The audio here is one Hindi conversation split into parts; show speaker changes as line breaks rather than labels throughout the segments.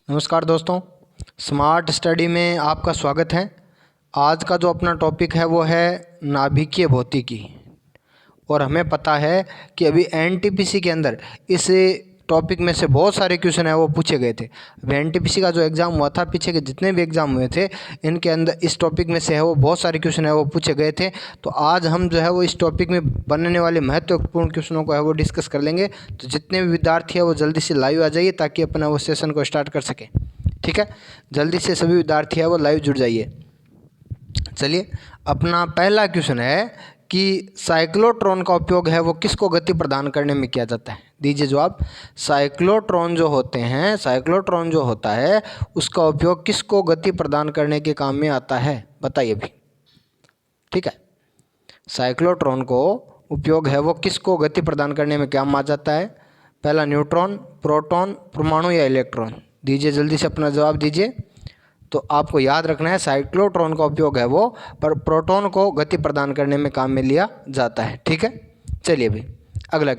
नमस्कार दोस्तों, स्मार्ट स्टडी में आपका स्वागत है। आज का जो अपना टॉपिक है वो है नाभिकीय भौतिकी। और हमें पता है कि अभी एनटीपीसी के अंदर इस टॉपिक में से बहुत सारे क्वेश्चन है वो पूछे गए थे। अभी एनटीपीसी का जो एग्ज़ाम हुआ था, पीछे के जितने भी एग्ज़ाम हुए थे, इनके अंदर इस टॉपिक में से है वो बहुत सारे क्वेश्चन है वो पूछे गए थे। तो आज हम जो है वो इस टॉपिक में बनने वाले महत्वपूर्ण क्वेश्चनों को है वो डिस्कस कर लेंगे। तो जितने भी विद्यार्थी है वो जल्दी से लाइव आ जाइए ताकि अपना वो सेशन को स्टार्ट कर सकें। ठीक है, जल्दी से सभी विद्यार्थी है वो लाइव जुड़ जाइए। चलिए, अपना पहला क्वेश्चन है कि साइक्लोट्रॉन का उपयोग है वो किसको गति प्रदान करने में किया जाता है। दीजिए जवाब। साइक्लोट्रॉन जो होते हैं, साइक्लोट्रॉन जो होता है उसका उपयोग किसको गति प्रदान करने के काम में आता है, बताइए भी। ठीक है, साइक्लोट्रॉन को उपयोग है वो किसको गति प्रदान करने में काम आ जाता है। पहला न्यूट्रॉन, प्रोटॉन, परमाणु या इलेक्ट्रॉन। दीजिए जल्दी से अपना जवाब दीजिए। तो आपको याद रखना है साइक्लोट्रॉन का उपयोग है वो पर प्रोटॉन को गति प्रदान करने में काम में लिया जाता है। ठीक है, चलिए भाई अगला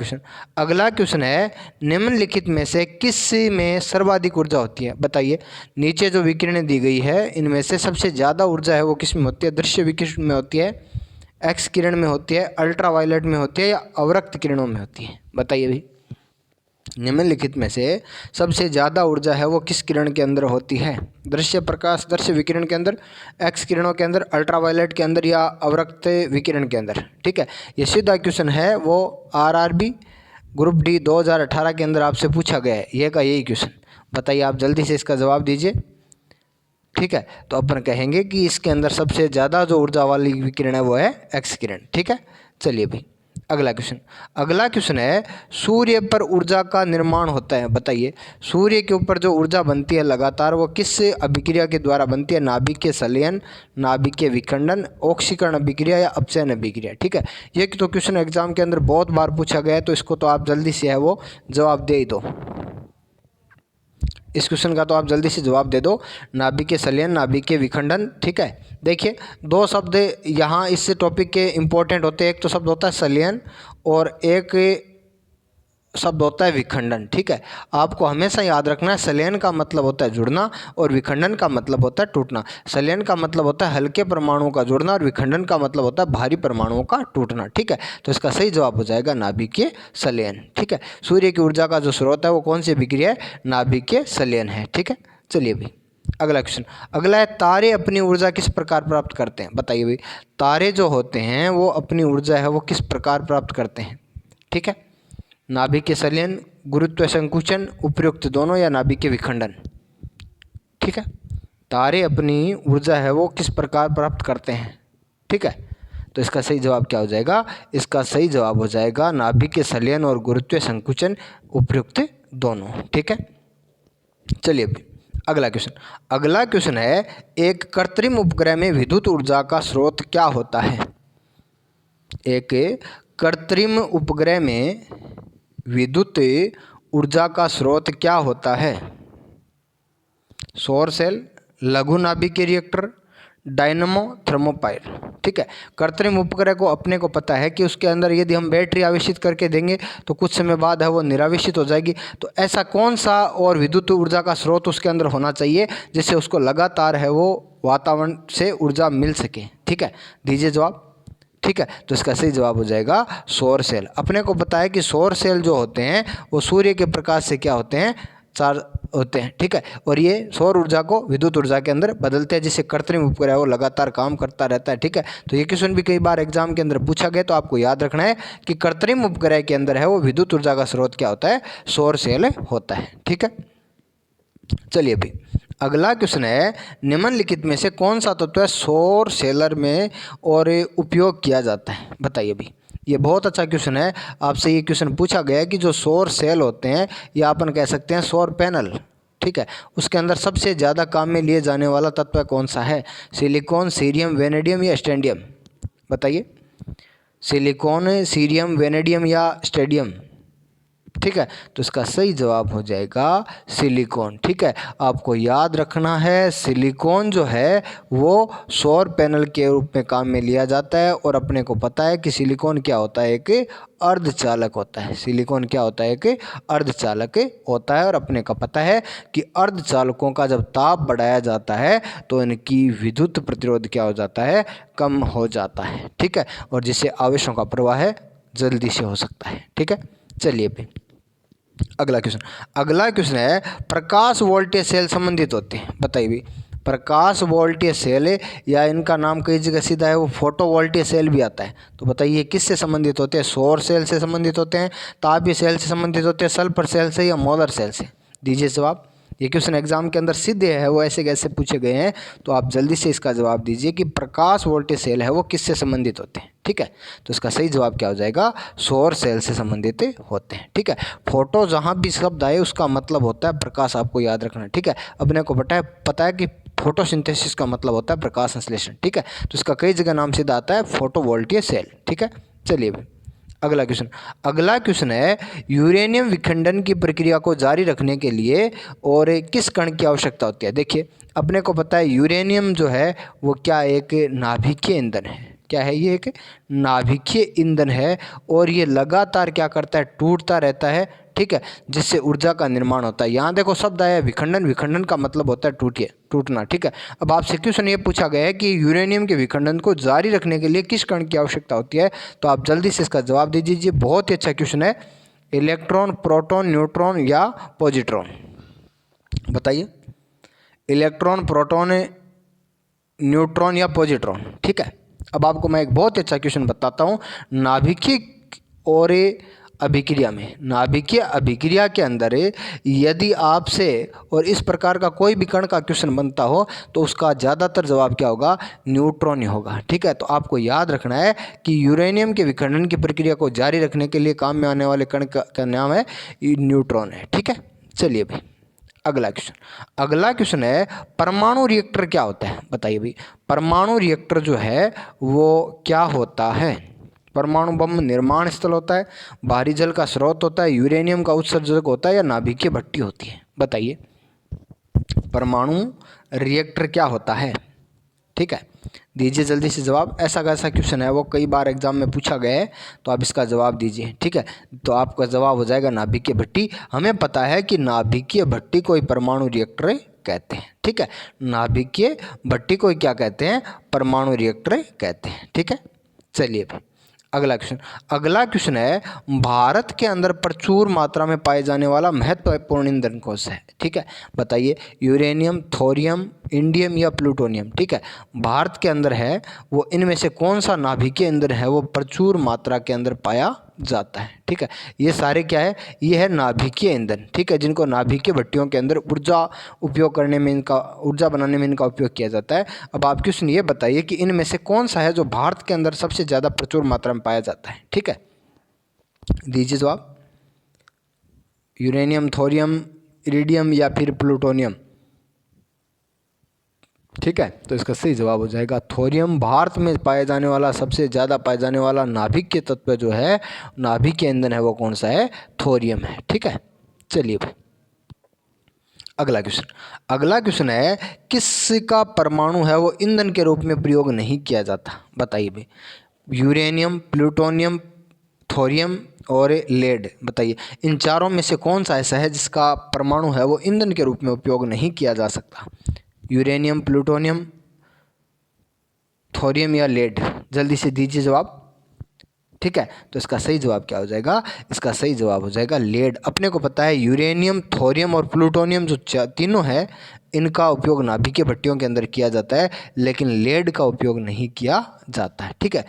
क्वेश्चन है निम्नलिखित में से किस में सर्वाधिक ऊर्जा होती है, बताइए। नीचे जो विकिरणें दी गई है इनमें से सबसे ज़्यादा ऊर्जा है वो किस में होती है। दृश्य विकिरण में होती है, एक्स किरण में होती है, अल्ट्रावायलेट में होती है या अवरक्त किरणों में होती है, बताइए भाई। निम्नलिखित में से सबसे ज़्यादा ऊर्जा है वो किस किरण के अंदर होती है। दृश्य प्रकाश, दृश्य विकिरण के अंदर, एक्स किरणों के अंदर, अल्ट्रावायलेट के अंदर या अवरक्त विकिरण के अंदर। ठीक है, ये सीधा क्वेश्चन है वो आरआरबी ग्रुप डी 2018 के अंदर आपसे पूछा गया है, ये का यही क्वेश्चन। बताइए, आप जल्दी से इसका जवाब दीजिए। ठीक है, तो अपन कहेंगे कि इसके अंदर सबसे ज़्यादा जो ऊर्जा वाली विकिरण है वो है एक्स किरण। ठीक है, चलिए भाई अगला क्वेश्चन है सूर्य पर ऊर्जा का निर्माण होता है, बताइए। सूर्य के ऊपर जो ऊर्जा बनती है लगातार वो किस अभिक्रिया के द्वारा बनती है। नाभिकीय संलयन, नाभिकीय विखंडन, ऑक्सीकरण अभिक्रिया या अपचयन अभिक्रिया। ठीक है, ये तो क्वेश्चन एग्जाम के अंदर बहुत बार पूछा गया है, तो इसको तो आप जल्दी से है वो जवाब दे ही दो। इस क्वेश्चन का तो आप जल्दी से जवाब दे दो। नाभिकीय संलयन, नाभिकीय विखंडन। ठीक है, देखिए दो शब्द यहाँ इस टॉपिक के इम्पोर्टेंट होते हैं। एक तो शब्द होता है संलयन और एक शब्द होता है विखंडन। ठीक है, आपको हमेशा याद रखना है संलयन का मतलब होता है जुड़ना और विखंडन का मतलब होता है टूटना। संलयन का मतलब होता है हल्के परमाणुओं का जुड़ना और विखंडन का मतलब होता है भारी परमाणुओं का टूटना। ठीक है, तो इसका सही जवाब हो जाएगा नाभिकीय संलयन। ठीक है, सूर्य की ऊर्जा का जो स्रोत है वो कौन सी अभिक्रिया है, नाभिकीय संलयन है। ठीक है, चलिए भाई अगला है तारे अपनी ऊर्जा किस प्रकार प्राप्त करते हैं, बताइए भाई। तारे जो होते हैं वो अपनी ऊर्जा है वो किस प्रकार प्राप्त करते हैं। ठीक है, नाभिकीय संलयन, गुरुत्व संकुचन, उपयुक्त दोनों या नाभिकीय विखंडन। ठीक है, तारे अपनी ऊर्जा है वो किस प्रकार प्राप्त करते हैं। ठीक है, तो इसका सही जवाब क्या हो जाएगा, इसका सही जवाब हो जाएगा नाभिकीय संलयन और गुरुत्व संकुचन, उपयुक्त दोनों। ठीक है, चलिए अगला क्वेश्चन है एक कृत्रिम उपग्रह में विद्युत ऊर्जा का स्रोत क्या होता है। एक कृत्रिम उपग्रह में विद्युत ऊर्जा का स्रोत क्या होता है। सौर सेल, लघु नाभिकीय रिएक्टर, डायनमो, थर्मोपाइल। ठीक है, कृत्रिम उपग्रह को अपने को पता है कि उसके अंदर यदि हम बैटरी आवेशित करके देंगे तो कुछ समय बाद है वो निरावेशित हो जाएगी। तो ऐसा कौन सा और विद्युत ऊर्जा का स्रोत उसके अंदर होना चाहिए जिससे उसको लगातार है वो वातावरण से ऊर्जा मिल सके। ठीक है, दीजिए जवाब। ठीक है, तो इसका सही जवाब हो जाएगा सौर सेल। अपने को पता है कि सौर सेल जो होते हैं वो सूर्य के प्रकाश से क्या होते हैं, चार्ज होते हैं। ठीक है, और ये सौर ऊर्जा को विद्युत ऊर्जा के अंदर बदलते हैं जिससे कृत्रिम उपग्रह वो लगातार काम करता रहता है। ठीक है, तो ये क्वेश्चन भी कई बार एग्जाम के अंदर पूछा गया, तो आपको याद रखना है कि कृत्रिम उपग्रह के अंदर है वो विद्युत ऊर्जा का स्रोत क्या होता है, सौर सेल होता है। ठीक है, चलिए भाई अगला क्वेश्चन है निम्नलिखित में से कौन सा तत्व है सौर सेलर में और उपयोग किया जाता है, बताइए भाई। ये बहुत अच्छा क्वेश्चन है, आपसे ये क्वेश्चन पूछा गया है कि जो सौर सेल होते हैं या अपन कह सकते हैं सौर पैनल। ठीक है, उसके अंदर सबसे ज़्यादा काम में लिए जाने वाला तत्व कौन सा है। सिलिकॉन, सीरियम, वेनेडियम या स्टेडियम, बताइए। सिलिकॉन, सीरियम, वेनेडियम या स्टेडियम। ठीक है, तो इसका सही जवाब हो जाएगा सिलिकॉन। ठीक है, आपको याद रखना है सिलिकॉन जो है वो सौर पैनल के रूप में काम में लिया जाता है, और अपने को पता है कि सिलिकॉन क्या होता है, एक अर्धचालक होता है। सिलिकॉन क्या होता है, एक अर्धचालक होता है, और अपने को पता है कि अर्धचालकों का जब ताप बढ़ाया जाता है तो इनकी विद्युत प्रतिरोध क्या हो जाता है, कम हो जाता है। ठीक है, और जिससे आवेशों का प्रवाह है जल्दी से हो सकता है। ठीक है, चलिए भाई अगला क्वेश्चन है प्रकाश वोल्टेज सेल संबंधित होते हैं। बताइए भाई, प्रकाश वोल्टेज सेल या इनका नाम कई जगह सीधा है वो फोटो वोल्टेज सेल भी आता है। तो बताइए किससे संबंधित होते हैं? सौर सेल से संबंधित होते हैं, तापीय सेल से संबंधित होते हैं, सल्फर सेल से, या मोलर सेल से? दीजिए जवाब। ये क्वेश्चन एग्जाम के अंदर सीधे है, वो ऐसे कैसे पूछे गए हैं, तो आप जल्दी से इसका जवाब दीजिए कि प्रकाश वोल्टेज सेल है वो किससे संबंधित होते हैं। ठीक है, तो इसका सही जवाब क्या हो जाएगा? सौर सेल से संबंधित होते हैं। ठीक है, फोटो जहाँ भी शब्द आए उसका मतलब होता है प्रकाश, आपको याद रखना है। ठीक है, अपने को पता है कि फोटोसिंथेसिस का मतलब होता है प्रकाश संश्लेषण। ठीक है, तो इसका कई जगह नाम सीधा आता है फोटो वोल्टेज सेल। ठीक है, चलिए अगला क्वेश्चन है यूरेनियम विखंडन की प्रक्रिया को जारी रखने के लिए और किस कण की आवश्यकता होती है? देखिए, अपने को पता है यूरेनियम जो है वो क्या, एक नाभिकीय ईंधन है। क्या है ये? एक नाभिकीय ईंधन है, और ये लगातार क्या करता है, टूटता रहता है। ठीक है, जिससे ऊर्जा का निर्माण होता है। यहाँ देखो शब्द आया विखंडन, विखंडन का मतलब होता है टूटना। ठीक है, अब आपसे क्वेश्चन ये पूछा गया है कि यूरेनियम के विखंडन को जारी रखने के लिए किस कण की आवश्यकता होती है, तो आप जल्दी से इसका जवाब दे दीजिए। बहुत ही अच्छा क्वेश्चन है, इलेक्ट्रॉन, प्रोटॉन, न्यूट्रॉन या पॉजिट्रॉन? बताइए, इलेक्ट्रॉन, प्रोटॉन, न्यूट्रॉन या पॉजिट्रॉन? ठीक है, अब आपको मैं एक बहुत अच्छा क्वेश्चन बताता हूँ। नाभिकीय और नाभिकीय अभिक्रिया के अंदर यदि आपसे और इस प्रकार का कोई भी कण का क्वेश्चन बनता हो तो उसका ज़्यादातर जवाब क्या होगा? न्यूट्रॉन ही होगा। ठीक है, तो आपको याद रखना है कि यूरेनियम के विखंडन की प्रक्रिया को जारी रखने के लिए काम में आने वाले कण का नाम है न्यूट्रॉन है। ठीक है, चलिए भाई अगला क्वेश्चन है परमाणु रिएक्टर क्या होता है? बताइए भाई, परमाणु रिएक्टर जो है वो क्या होता है? परमाणु बम निर्माण स्थल होता है, बाहरी जल का स्रोत होता है, यूरेनियम का उत्सर्जक होता है, या नाभिकीय भट्टी होती है? बताइए, परमाणु रिएक्टर क्या होता है? ठीक है, दीजिए जल्दी से जवाब। ऐसा कैसा क्वेश्चन है वो कई बार एग्जाम में पूछा गया है, तो आप इसका जवाब दीजिए। ठीक है, तो आपका जवाब हो जाएगा नाभिकीय भट्टी। हमें पता है कि नाभिकीय भट्टी को ही परमाणु रिएक्टर कहते हैं। ठीक है, नाभिकीय भट्टी को क्या कहते हैं? परमाणु रिएक्टर कहते हैं। ठीक है, चलिए भाई अगला क्वेश्चन है भारत के अंदर प्रचुर मात्रा में पाए जाने वाला महत्वपूर्ण ईंधन कौन सा है? ठीक है, बताइए, यूरेनियम, थोरियम, इंडियम या प्लूटोनियम? ठीक है, भारत के अंदर है वो इनमें से कौन सा नाभिकीय ईंधन है वो प्रचुर मात्रा के अंदर पाया जाता है? ठीक है, ये सारे क्या है? ये है नाभिकीय ईंधन। ठीक है, जिनको नाभिकीय भट्टियों के अंदर ऊर्जा बनाने में इनका उपयोग किया जाता है। अब आप क्वेश्चन ये बताइए कि इनमें से कौन सा है जो भारत के अंदर सबसे ज़्यादा प्रचुर मात्रा में पाया जाता है? ठीक है, दीजिए जवाब। यूरेनियम, थोरियम, इरिडियम या फिर प्लूटोनियम? ठीक है, तो इसका सही जवाब हो जाएगा थोरियम। भारत में पाए जाने वाला सबसे ज़्यादा पाए जाने वाला नाभिकीय तत्व जो है, नाभिकीय ईंधन है वो कौन सा है? थोरियम है। ठीक है, चलिए भाई अगला क्वेश्चन है किसका परमाणु है वो ईंधन के रूप में प्रयोग नहीं किया जाता? बताइए भाई, यूरेनियम, प्लूटोनियम, थोरियम और लेड? बताइए, इन चारों में से कौन सा ऐसा है जिसका परमाणु है वो ईंधन के रूप में उपयोग नहीं किया जा सकता? यूरेनियम, प्लूटोनियम, थोरियम या लेड? जल्दी से दीजिए जवाब। ठीक है, तो इसका सही जवाब क्या हो जाएगा? इसका सही जवाब हो जाएगा लेड। अपने को पता है यूरेनियम, थोरियम और प्लूटोनियम जो तीनों है इनका उपयोग नाभिकीय भट्टियों के अंदर किया जाता है, लेकिन लेड का उपयोग नहीं किया जाता है। ठीक है,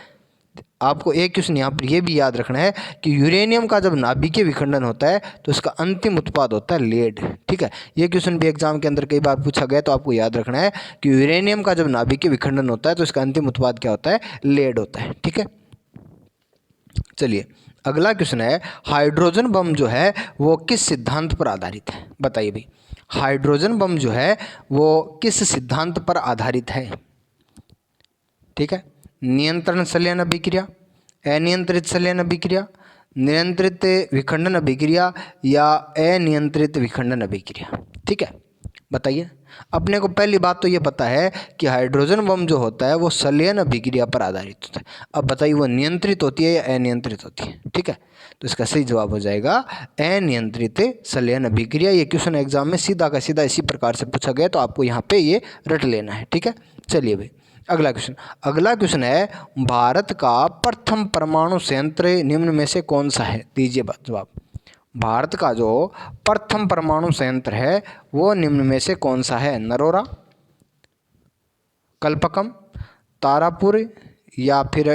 आपको एक क्वेश्चन यहाँ पर यह भी याद रखना है कि यूरेनियम का जब नाभिकीय विखंडन होता है तो इसका अंतिम उत्पाद होता है लेड। ठीक है, ये क्वेश्चन भी एग्जाम के अंदर कई बार पूछा गया, तो आपको याद रखना है कि यूरेनियम का जब नाभिकीय विखंडन होता है तो इसका अंतिम उत्पाद क्या होता है? लेड होता है। ठीक है, चलिए अगला क्वेश्चन है हाइड्रोजन बम जो है वो किस सिद्धांत पर आधारित है? बताइए भाई, हाइड्रोजन बम जो है वो किस सिद्धांत पर आधारित है? ठीक है, नियंत्रण संलयन अभिक्रिया, अनियंत्रित संलयन अभिक्रिया, नियंत्रित विखंडन अभिक्रिया या अनियंत्रित विखंडन अभिक्रिया। ठीक है, बताइए। अपने को पहली बात तो ये पता है कि हाइड्रोजन बम जो होता है वो संलयन अभिक्रिया पर आधारित होता है। अब बताइए वो नियंत्रित होती है या अनियंत्रित होती है। ठीक है, तो इसका सही जवाब हो जाएगा अनियंत्रित संलयन अभिक्रिया। ये क्वेश्चन एग्जाम में सीधा का सीधा इसी प्रकार से पूछा गया, तो आपको यहाँ पे ये रट लेना है। ठीक है, चलिए भाई अगला क्वेश्चन है, भारत का प्रथम परमाणु संयंत्र निम्न में से कौन सा है? दीजिए जवाब। भारत का जो प्रथम परमाणु संयंत्र है वो निम्न में से कौन सा है? नरोरा, कल्पकम, तारापुर या फिर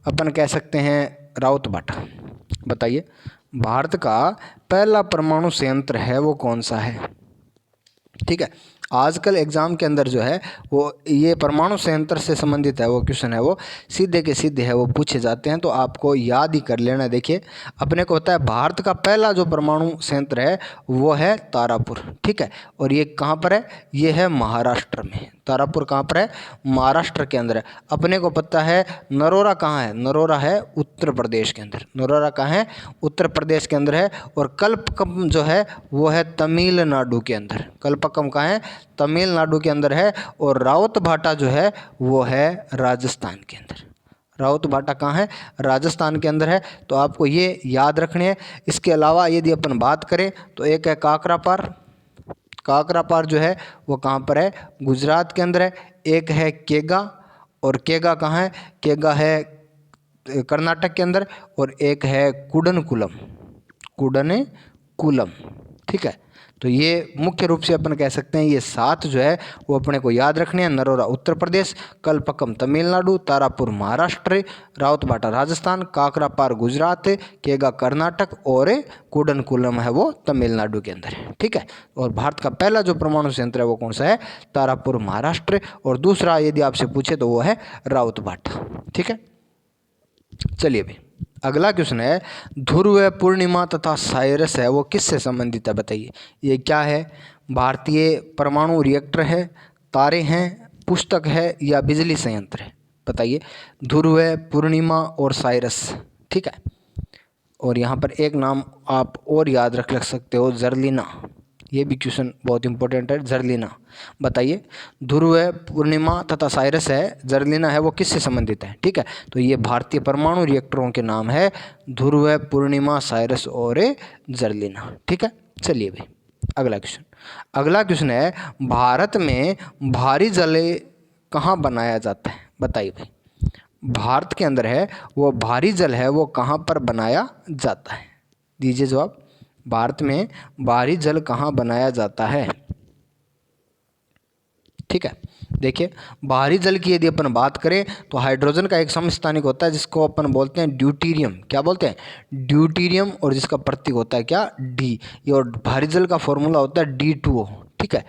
अपन कह सकते हैं राउतभाटा। बताइए भारत का पहला परमाणु संयंत्र है वो कौन सा है? ठीक है, आजकल एग्जाम के अंदर जो है वो ये परमाणु संयंत्र से संबंधित है वो क्वेश्चन है, वो सीधे के सीधे है वो पूछे जाते हैं, तो आपको याद ही कर लेना। देखिए अपने को होता है भारत का पहला जो परमाणु संयंत्र है वो है तारापुर। ठीक है, और ये कहाँ पर है? ये है महाराष्ट्र में। तारापुर कहाँ पर है? महाराष्ट्र के अंदर है। अपने को पता है नरोरा कहाँ है? नरोरा है उत्तर प्रदेश के अंदर। नरोरा कहाँ है? उत्तर प्रदेश के अंदर है। और कल्पकम जो है वो है तमिलनाडु के अंदर। कल्पकम कहाँ है? तमिलनाडु के अंदर है। और राउतभाटा जो है वो है राजस्थान के अंदर। राउतभाटा कहाँ है? राजस्थान के अंदर है। तो आपको ये याद रखने हैं। इसके अलावा यदि अपन बात करें तो एक है काकरापार। काकरापार जो है वो कहाँ पर है? गुजरात के अंदर है। एक है केगा, और केगा कहाँ है? केगा है कर्नाटक के अंदर। और एक है कुडनकुलम। कुडनकुलम। ठीक है, तो ये मुख्य रूप से अपन कह सकते हैं ये 7 जो है वो अपने को याद रखने हैं। नरोरा उत्तर प्रदेश, कल्पकम तमिलनाडु, तारापुर महाराष्ट्र, राउतभाटा राजस्थान, काकरापार गुजरात, केगा कर्नाटक और कुडनकुलम है वो तमिलनाडु के अंदर है। ठीक है, और भारत का पहला जो परमाणु संयंत्र है वो कौन सा है? तारापुर महाराष्ट्र। और दूसरा यदि आपसे पूछे तो वो है राउतभाटा। ठीक है, चलिए भाई अगला क्वेश्चन है, ध्रुव, पूर्णिमा तथा साइरस है वो किससे संबंधित है? बताइए ये क्या है? भारतीय परमाणु रिएक्टर है, तारे हैं, पुस्तक है या बिजली संयंत्र है? बताइए ध्रुव, पूर्णिमा और साइरस। ठीक है, और यहाँ पर एक नाम आप और याद रख सकते हो, जर्लिना। ये भी क्वेश्चन बहुत इंपॉर्टेंट है, जर्लिना। बताइए ध्रुव, पूर्णिमा तथा साइरस है, जर्लिना है वो किससे संबंधित है? ठीक है, तो ये भारतीय परमाणु रिएक्टरों के नाम है, ध्रुव, पूर्णिमा, साइरस और जर्लिना। ठीक है, चलिए भाई अगला क्वेश्चन है, भारत में भारी जल कहाँ बनाया जाता है? बताइए भाई भारत के अंदर है वो भारी जल है वो कहाँ पर बनाया जाता है? दीजिए जवाब। भारत में भारी जल कहाँ बनाया जाता है? ठीक है, देखिए भारी जल की यदि अपन बात करें तो हाइड्रोजन का एक समस्थानिक होता है जिसको अपन बोलते हैं ड्यूटीरियम। क्या बोलते हैं? ड्यूटीरियम। और जिसका प्रतीक होता है क्या? डी। और भारी जल का फॉर्मूला होता है D2O। ठीक है,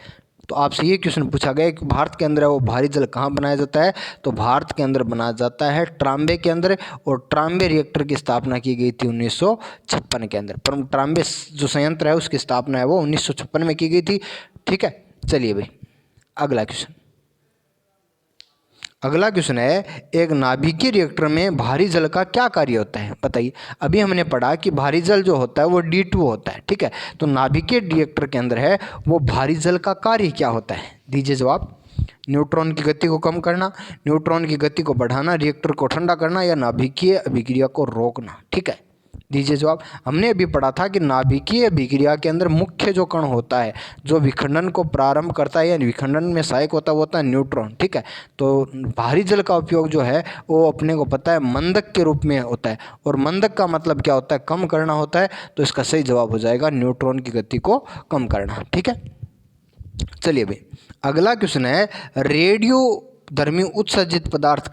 तो आपसे ये क्वेश्चन पूछा गया कि भारत के अंदर है वो भारी जल कहाँ बनाया जाता है? तो भारत के अंदर बनाया जाता है ट्राम्बे के अंदर। और ट्राम्बे रिएक्टर की स्थापना की गई थी 1956 के अंदर। पर ट्राम्बे जो संयंत्र है उसकी स्थापना है वो 1956 में की गई थी। ठीक है, चलिए भाई अगला क्वेश्चन है, एक नाभिकीय रिएक्टर में भारी जल का क्या कार्य होता है? बताइए। अभी हमने पढ़ा कि भारी जल जो होता है वो D2 होता है। ठीक है, तो नाभिकीय रिएक्टर के अंदर है वो भारी जल का कार्य क्या होता है? दीजिए जवाब। न्यूट्रॉन की गति को कम करना, न्यूट्रॉन की गति को बढ़ाना, रिएक्टर को ठंडा करना या नाभिकीय अभिक्रिया को रोकना। ठीक है, दीजिए जवाब। हमने अभी पढ़ा था कि नाभिकीय अभिक्रिया के अंदर मुख्य जो कण होता है जो विखंडन को प्रारंभ करता है या विखंडन में सहायक होता है वो होता है न्यूट्रॉन। ठीक है, तो भारी जल का उपयोग जो है वो अपने को पता है मंदक के रूप में होता है। और मंदक का मतलब क्या होता है? कम करना होता है। तो इसका सही जवाब हो जाएगा न्यूट्रॉन की गति को कम करना। ठीक है, चलिए भाई अगला क्वेश्चन है, रेडियोधर्मी उत्सर्जित पदार्थ।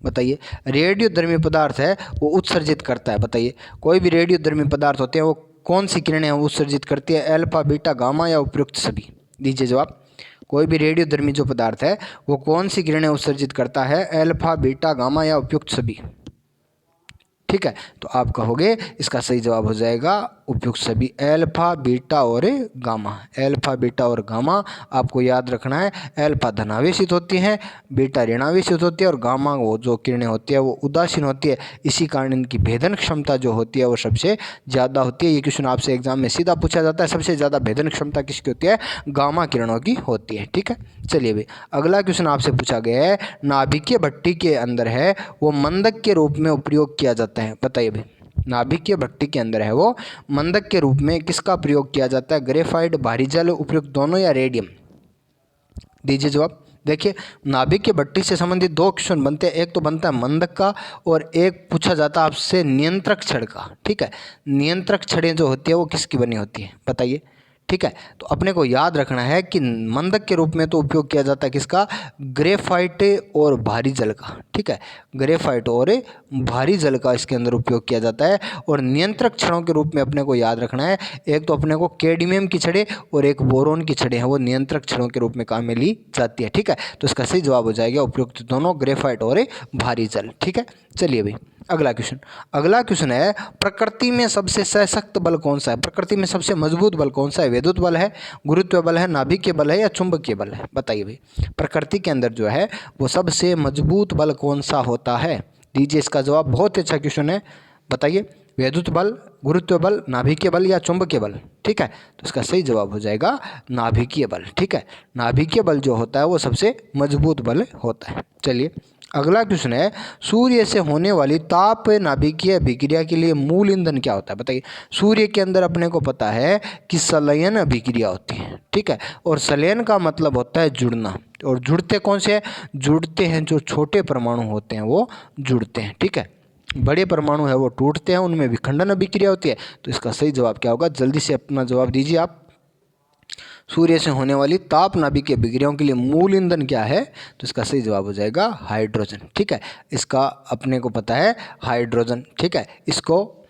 बताइए रेडियोधर्मी पदार्थ है वो उत्सर्जित करता है। बताइए कोई भी रेडियोधर्मी पदार्थ होते हैं वो कौन सी किरणें उत्सर्जित करती है? अल्फा, बीटा, गामा या उपयुक्त सभी? दीजिए जवाब। कोई भी रेडियोधर्मी जो पदार्थ है वो कौन सी किरणें उत्सर्जित करता है? अल्फा, बीटा, गामा या उपयुक्त सभी? ठीक है। तो आप कहोगे इसका सही जवाब हो जाएगा उपयुक्त सभी अल्फा बीटा और गामा। अल्फा बीटा और गामा आपको याद रखना है। अल्फा धनावेशित होती है, बीटा ऋणावेशित होती है और गामा वो जो किरणें होती है वो उदासीन होती है। इसी कारण इनकी भेदन क्षमता जो होती है वो सबसे ज़्यादा होती है। ये क्वेश्चन आपसे एग्जाम में सीधा पूछा जाता है, सबसे ज़्यादा भेदन क्षमता किसकी होती है? गामा किरणों की होती है। ठीक है, चलिए भाई अगला क्वेश्चन आपसे पूछा गया है, नाभिकीय भट्टी के अंदर है वो मंदक के रूप में उपयोग किया जाता है। बताइए भाई, नाभिकीय भट्टी के अंदर है वो मंदक के रूप में किसका प्रयोग किया जाता है? ग्रेफाइट, भारी जल, उपयुक्त दोनों या रेडियम? दीजिए जवाब। देखिए, नाभिकीय भट्टी से संबंधित दो क्वेश्चन बनते हैं, एक तो बनता है मंदक का और एक पूछा जाता है आपसे नियंत्रक छड़ का। ठीक है, नियंत्रक छड़ें जो होती है वो किसकी बनी होती है? बताइए। ठीक है, तो अपने को याद रखना है कि मंदक के रूप में तो उपयोग किया जाता है किसका? ग्रेफाइट और भारी जल का। ठीक है, ग्रेफाइट और भारी जल का इसके अंदर उपयोग किया जाता है। और नियंत्रक छड़ों के रूप में अपने को याद रखना है, एक तो अपने को कैडमियम की छड़ें और एक बोरोन की छड़ें हैं, वो नियंत्रक छड़ों के रूप में काम में ली जाती है। ठीक है, तो इसका सही जवाब हो जाएगा उपयुक्त दोनों, ग्रेफाइट और भारी जल। ठीक है, चलिए भाई अगला क्वेश्चन है, प्रकृति में सबसे सशक्त बल कौन सा है? प्रकृति में सबसे मजबूत बल कौन सा है? विद्युत बल है, गुरुत्व बल है, नाभिकीय बल है या चुंबकीय बल है? बताइए भाई, प्रकृति के अंदर जो है वो सबसे मजबूत बल कौन सा होता है? दीजिए इसका जवाब। बहुत अच्छा क्वेश्चन है, बताइए। विद्युत बल, गुरुत्व बल, नाभिकीय बल या चुंबकीय बल? ठीक है, तो इसका सही जवाब हो जाएगा नाभिकीय बल। ठीक है, नाभिकीय बल जो होता है वो सबसे मजबूत बल होता है। चलिए अगला क्वेश्चन है, सूर्य से होने वाली ताप नाभिकीय अभिक्रिया के लिए मूल ईंधन क्या होता है? बताइए। सूर्य के अंदर अपने को पता है कि संलयन अभिक्रिया होती है। ठीक है, और संलयन का मतलब होता है जुड़ना, और जुड़ते कौन से हैं? जुड़ते हैं जो छोटे परमाणु होते हैं वो जुड़ते हैं। ठीक है, बड़े परमाणु है वो टूटते हैं, उनमें विखंडन अभिक्रिया होती है। तो इसका सही जवाब क्या होगा? जल्दी से अपना जवाब दीजिए आप। सूर्य से होने वाली ताप नाभिकीय अभिक्रियाओं के लिए मूल ईंधन क्या है? तो इसका सही जवाब हो जाएगा हाइड्रोजन। ठीक है, इसका अपने को पता है हाइड्रोजन। ठीक है, इसको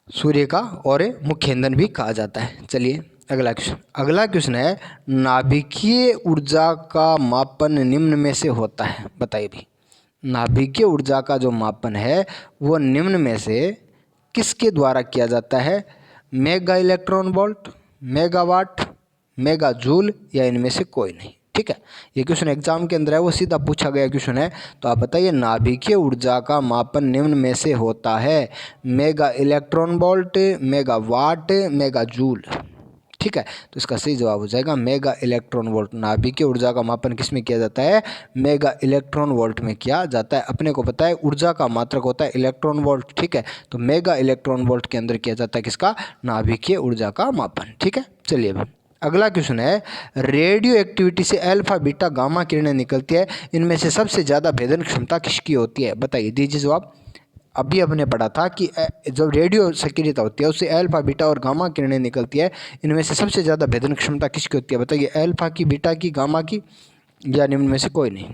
सूर्य का और मुख्य ईंधन भी कहा जाता है। चलिए अगला क्वेश्चन है, नाभिकीय ऊर्जा का मापन निम्न में से होता है। बताइए भी, नाभिकीय ऊर्जा का जो मापन है वो निम्न में से किसके द्वारा किया जाता है? Mega electron volt, megawatt, mega joule या इनमें से कोई नहीं? ठीक है, ये क्वेश्चन एग्जाम के अंदर है, वो सीधा पूछा गया क्वेश्चन है। तो आप बताइए, नाभिकीय ऊर्जा का मापन निम्न में से होता है mega electron volt, megawatt, mega joule? ठीक है, तो इसका सही जवाब हो जाएगा मेगा इलेक्ट्रॉन वोल्ट। नाभिकीय ऊर्जा का मापन किस में किया जाता है? मेगा इलेक्ट्रॉन वोल्ट में किया जाता है। अपने को पता है ऊर्जा का मात्रक होता है इलेक्ट्रॉन वोल्ट। ठीक है, तो मेगा इलेक्ट्रॉन वोल्ट के अंदर किया जाता है किसका? नाभिकीय ऊर्जा का मापन। ठीक है, चलिए अभी अगला क्वेश्चन है, रेडियो एक्टिविटी से अल्फा बीटा गामा किरणें निकलती है, इनमें से सबसे ज़्यादा भेदन क्षमता किसकी होती है? बताइए, दीजिए जवाब। अभी हमने पढ़ा था कि जब रेडियो सक्रियता होती है उससे अल्फा बीटा और गामा किरणें निकलती है, इनमें से सबसे ज़्यादा भेदन क्षमता किसकी होती है? बताइए, अल्फा की, बीटा की, गामा की या निम्न में से कोई नहीं?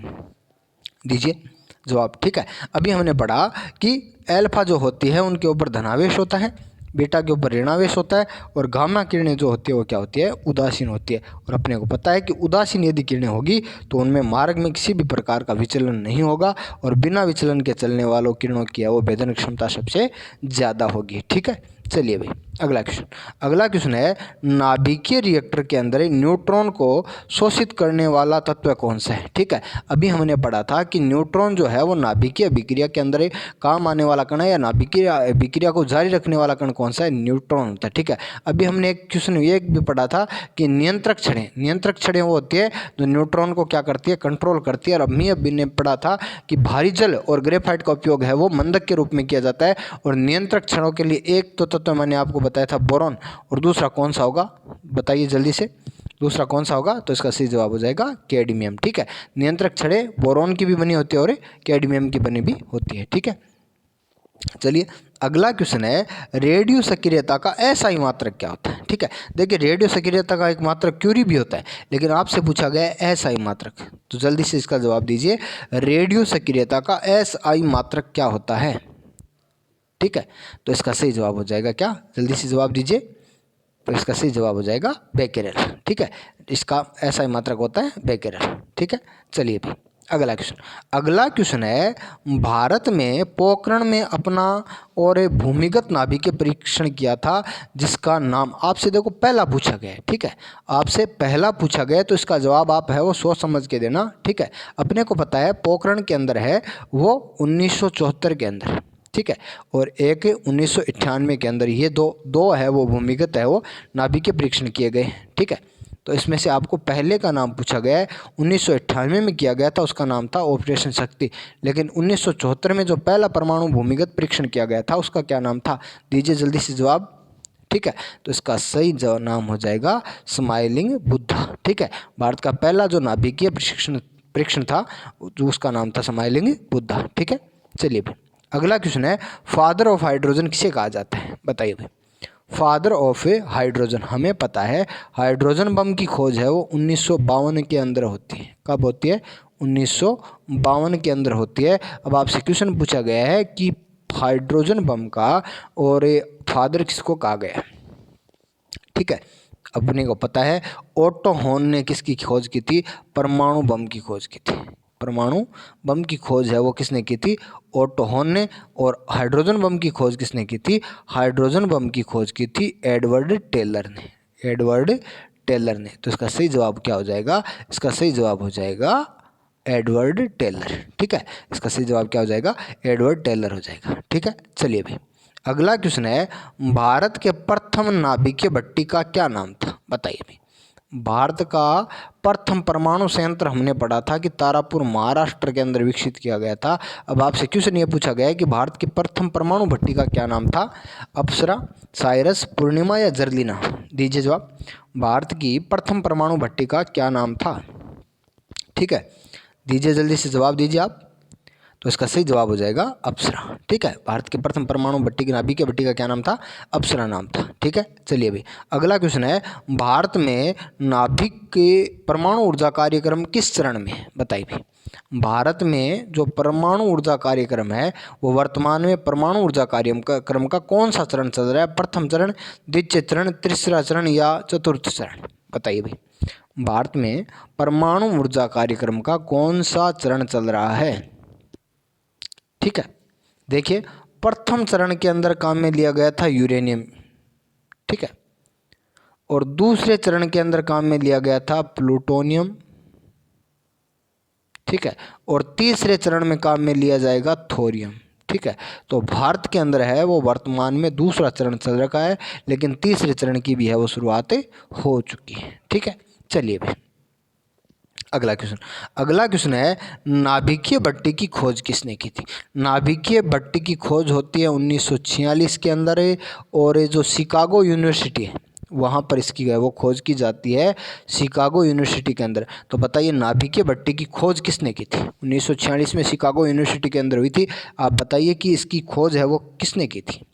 दीजिए जवाब। ठीक है, अभी हमने पढ़ा कि अल्फा जो होती है उनके ऊपर धनावेश होता है, बीटा के ऊपर ऋणावेश होता है और गामा किरणें जो होती है वो क्या होती है? उदासीन होती है। और अपने को पता है कि उदासीन यदि किरणें होगी तो उनमें मार्ग में किसी भी प्रकार का विचलन नहीं होगा और बिना विचलन के चलने वालों किरणों की वो भेदन क्षमता सबसे ज़्यादा होगी। ठीक है, चलिए भाई अगला क्वेश्चन है, नाभिकीय रिएक्टर के अंदर न्यूट्रॉन को शोषित करने वाला तत्व कौन सा है? ठीक है, अभी हमने पढ़ा था कि न्यूट्रॉन जो है वो नाभिकीय अभिक्रिया के अंदर काम आने वाला कण है, या नाभिकीय अभिक्रिया को जारी रखने वाला कण कौन सा है? न्यूट्रॉन होता है। ठीक है, अभी हमने एक क्वेश्चन ये भी पढ़ा था कि नियंत्रक छड़ें वो होती है जो न्यूट्रॉन को क्या करती है? कंट्रोल करती है। और अभी ने पढ़ा था कि भारी जल और ग्रेफाइट का उपयोग है वो मंदक के रूप में किया जाता है। और नियंत्रक छड़ों के लिए एक तो तत्व मैंने आपको बताया था बोरॉन, और दूसरा कौन सा होगा? बताइए जल्दी से, दूसरा कौन सा होगा? तो इसका सही जवाब हो जाएगा कैडमियम। ठीक है, नियंत्रक छड़ें बोरॉन की भी बनी होती है और कैडमियम की बनी भी होती है। ठीक है, चलिए अगला क्वेश्चन है, रेडियो सक्रियता का एसआई मात्रक क्या होता है? ठीक है, देखिए रेडियो सक्रियता का एक मात्रक क्यूरी भी होता है, लेकिन आपसे पूछा गया है एसआई मात्रक, तो जल्दी से इसका जवाब दीजिए। रेडियो सक्रियता का एसआई मात्रक क्या होता है? ठीक है, तो इसका सही जवाब हो जाएगा क्या? जल्दी से जवाब दीजिए। तो इसका सही जवाब हो जाएगा बेकेरेल। ठीक है, इसका एसआई मात्रक होता है बेकेरेल। ठीक है, चलिए भी अगला क्वेश्चन है, भारत में पोखरण में अपना और भूमिगत नाभिकीय परीक्षण किया था जिसका नाम, आपसे देखो पहला पूछा गया है, ठीक है, आपसे पहला पूछा गया तो इसका जवाब आप है वो सोच समझ के देना, ठीक है। अपने को पता है पोखरण के अंदर है वो 1974 के अंदर, ठीक है, और एक 1998 के अंदर, ये दो है वो भूमिगत है वो नाभिकीय परीक्षण किए गए, ठीक है। तो इसमें से आपको पहले का नाम पूछा गया है, 1998 में किया गया था, उसका नाम था ऑपरेशन शक्ति। लेकिन 1974 में जो पहला परमाणु भूमिगत परीक्षण किया गया था उसका क्या नाम था, दीजिए जल्दी से जवाब, ठीक है। तो इसका सही नाम हो जाएगा स्माइलिंग बुद्धा, ठीक है। भारत का पहला जो नाभिकीय परीक्षण था जो उसका नाम था स्माइलिंग बुद्धा, ठीक है। चलिए भाई अगला क्वेश्चन है, फादर ऑफ हाइड्रोजन किसे कहा जाता है, बताइए भाई। फादर ऑफ हाइड्रोजन, हमें पता है हाइड्रोजन बम की खोज है वो 1952 के अंदर होती है। कब होती है, 1952 के अंदर होती है। अब आपसे क्वेश्चन पूछा गया है कि हाइड्रोजन बम का और फादर किसको कहा गया, ठीक है। अपने को पता है ओटो हॉर्न ने किसकी खोज की थी, परमाणु बम की खोज की थी। परमाणु बम की खोज है वो किसने की थी, ओटो हॉर्न ने। और हाइड्रोजन बम की खोज किसने की थी, हाइड्रोजन बम की खोज की थी एडवर्ड टेलर ने, एडवर्ड टेलर ने। तो इसका सही जवाब क्या हो जाएगा, इसका सही जवाब हो जाएगा एडवर्ड टेलर, ठीक है। इसका सही जवाब क्या हो जाएगा, एडवर्ड टेलर हो जाएगा, ठीक है। चलिए भाई अगला क्वेश्चन है, भारत के प्रथम नाभिकीय भट्टी का क्या नाम था, बताइए भाई। भारत का प्रथम परमाणु संयंत्र हमने पढ़ा था कि तारापुर महाराष्ट्र के अंदर विकसित किया गया था। अब आपसे क्वेश्चन ये पूछा गया है कि भारत की प्रथम परमाणु भट्टी का क्या नाम था, अप्सरा, साइरस, पूर्णिमा या जर्लिना, दीजिए जवाब। भारत की प्रथम परमाणु भट्टी का क्या नाम था, ठीक है, दीजिए जल्दी से जवाब दीजिए आप। तो इसका सही जवाब हो जाएगा अप्सरा, ठीक है। भारत के प्रथम परमाणु भट्टी की नाभिकीय भट्टी का क्या नाम था, अप्सरा नाम था, ठीक है। चलिए भाई अगला क्वेश्चन है, भारत में नाभिक के परमाणु ऊर्जा कार्यक्रम किस चरण में है, बताइए भाई। भारत में जो परमाणु ऊर्जा कार्यक्रम है वो वर्तमान में परमाणु ऊर्जा कार्यक्रम का कौन सा चरण चल रहा है, प्रथम चरण, द्वितीय चरण, तीसरा चरण या चतुर्थ चरण, बताइए भाई। भारत में परमाणु ऊर्जा कार्यक्रम का कौन सा चरण चल रहा है, ठीक है। देखिए प्रथम चरण के अंदर काम में लिया गया था यूरेनियम, ठीक है, और दूसरे चरण के अंदर काम में लिया गया था प्लूटोनियम, ठीक है, और तीसरे चरण में काम में लिया जाएगा थोरियम, ठीक है। तो भारत के अंदर है वो वर्तमान में दूसरा चरण चल रखा है, लेकिन तीसरे चरण की भी है वो शुरुआत हो चुकी है, ठीक है। चलिए भाई अगला क्वेश्चन है, नाभिकीय भट्टी की खोज किसने की थी। नाभिकीय भट्टी की खोज होती है 1946 के अंदर है, और ये जो शिकागो यूनिवर्सिटी है वहाँ पर इसकी है वो खोज की जाती है, शिकागो यूनिवर्सिटी के अंदर। तो बताइए नाभिकीय भट्टी की खोज किसने की थी, 1946 में शिकागो यूनिवर्सिटी के अंदर हुई थी। आप बताइए कि इसकी खोज है वो किसने की थी,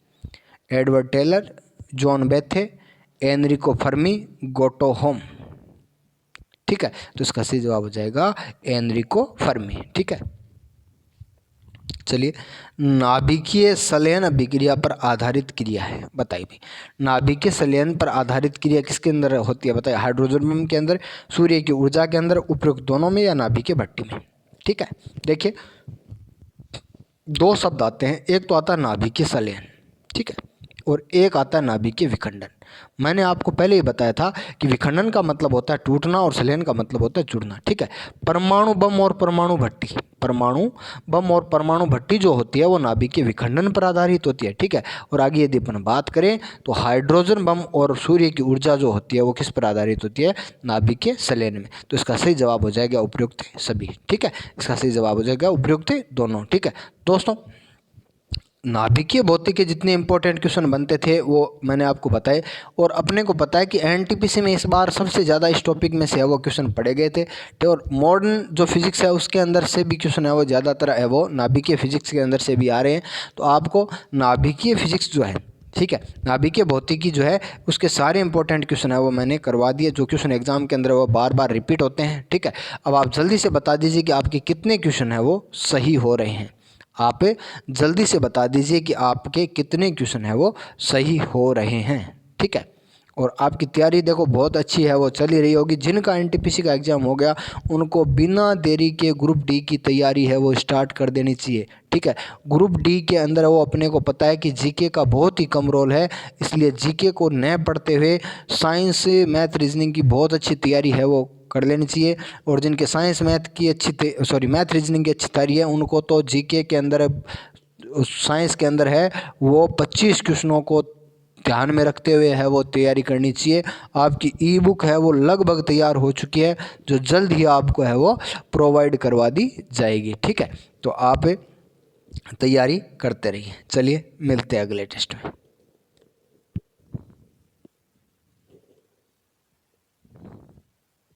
Edward Teller, John Bethe, Enrico Fermi, go to home, ठीक है। तो इसका सही जवाब हो जाएगा एनरिको फर्मी, ठीक है। चलिए नाभिकीय संलयन अभिक्रिया पर आधारित क्रिया है, बताइए भाई। नाभिकीय संलयन पर आधारित क्रिया किसके अंदर होती है, बताइए। हाइड्रोजन बम के अंदर, सूर्य की ऊर्जा के अंदर, उपयुक्त दोनों में, या नाभिकीय भट्टी में, ठीक है। देखिए दो शब्द आते हैं, एक तो आता है नाभिकीय संलयन, ठीक है, और एक आता है नाभिकीय विखंडन। मैंने आपको पहले ही बताया था कि विखंडन का मतलब होता है टूटना और संलयन का मतलब होता है जुड़ना, ठीक है। परमाणु बम और परमाणु भट्टी, परमाणु बम और परमाणु भट्टी जो होती है वो नाभिकीय विखंडन पर आधारित होती है, ठीक है। और आगे यदि अपन बात करें तो हाइड्रोजन बम और सूर्य की ऊर्जा जो होती है वो किस पर आधारित होती है, नाभिकीय संलयन में। तो इसका सही जवाब हो जाएगा उपयुक्त सभी, ठीक है। इसका सही जवाब हो जाएगा उपयुक्त दोनों, ठीक है। दोस्तों नाभिकीय भौतिकी के जितने इंपॉर्टेंट क्वेश्चन बनते थे वो मैंने आपको बताए, और अपने को पता है कि एनटीपीसी में इस बार सबसे ज़्यादा इस टॉपिक में से है वो क्वेश्चन पढ़े गए थे। और मॉडर्न जो फिजिक्स है उसके अंदर से भी क्वेश्चन है वो ज़्यादातर है वो नाभिकीय फिजिक्स के अंदर से भी आ रहे हैं। तो आपको नाभिकीय फिजिक्स जो है, ठीक है, नाभिकीय भौतिकी जो है उसके सारे इंपॉर्टेंट क्वेश्चन है वो मैंने करवा दिए, जो क्वेश्चन एग्जाम के अंदर वो बार बार रिपीट होते हैं, ठीक है। अब आप जल्दी से बता दीजिए कि आपके कितने क्वेश्चन है वो सही हो रहे हैं। आप जल्दी से बता दीजिए कि आपके कितने क्वेश्चन है वो सही हो रहे हैं, ठीक है। और आपकी तैयारी देखो बहुत अच्छी है, वो चल ही रही होगी। जिनका एनटीपीसी का एग्ज़ाम हो गया उनको बिना देरी के ग्रुप डी की तैयारी है वो स्टार्ट कर देनी चाहिए, ठीक है। ग्रुप डी के अंदर वो अपने को पता है कि जीके का बहुत ही कम रोल है, इसलिए जीके को न पढ़ते हुए साइंस मैथ रीजनिंग की बहुत अच्छी तैयारी है वो कर लेनी चाहिए। और जिनके साइंस मैथ की मैथ रीजनिंग की अच्छी तैयारी है उनको तो जीके के अंदर, साइंस के अंदर है वो 25 क्वेश्चनों को ध्यान में रखते हुए है वो तैयारी करनी चाहिए। आपकी ई बुक है वो लगभग तैयार हो चुकी है, जो जल्द ही आपको है वो प्रोवाइड करवा दी जाएगी, ठीक है। तो आप तैयारी करते रहिए। चलिए मिलते हैं अगले टेस्ट में।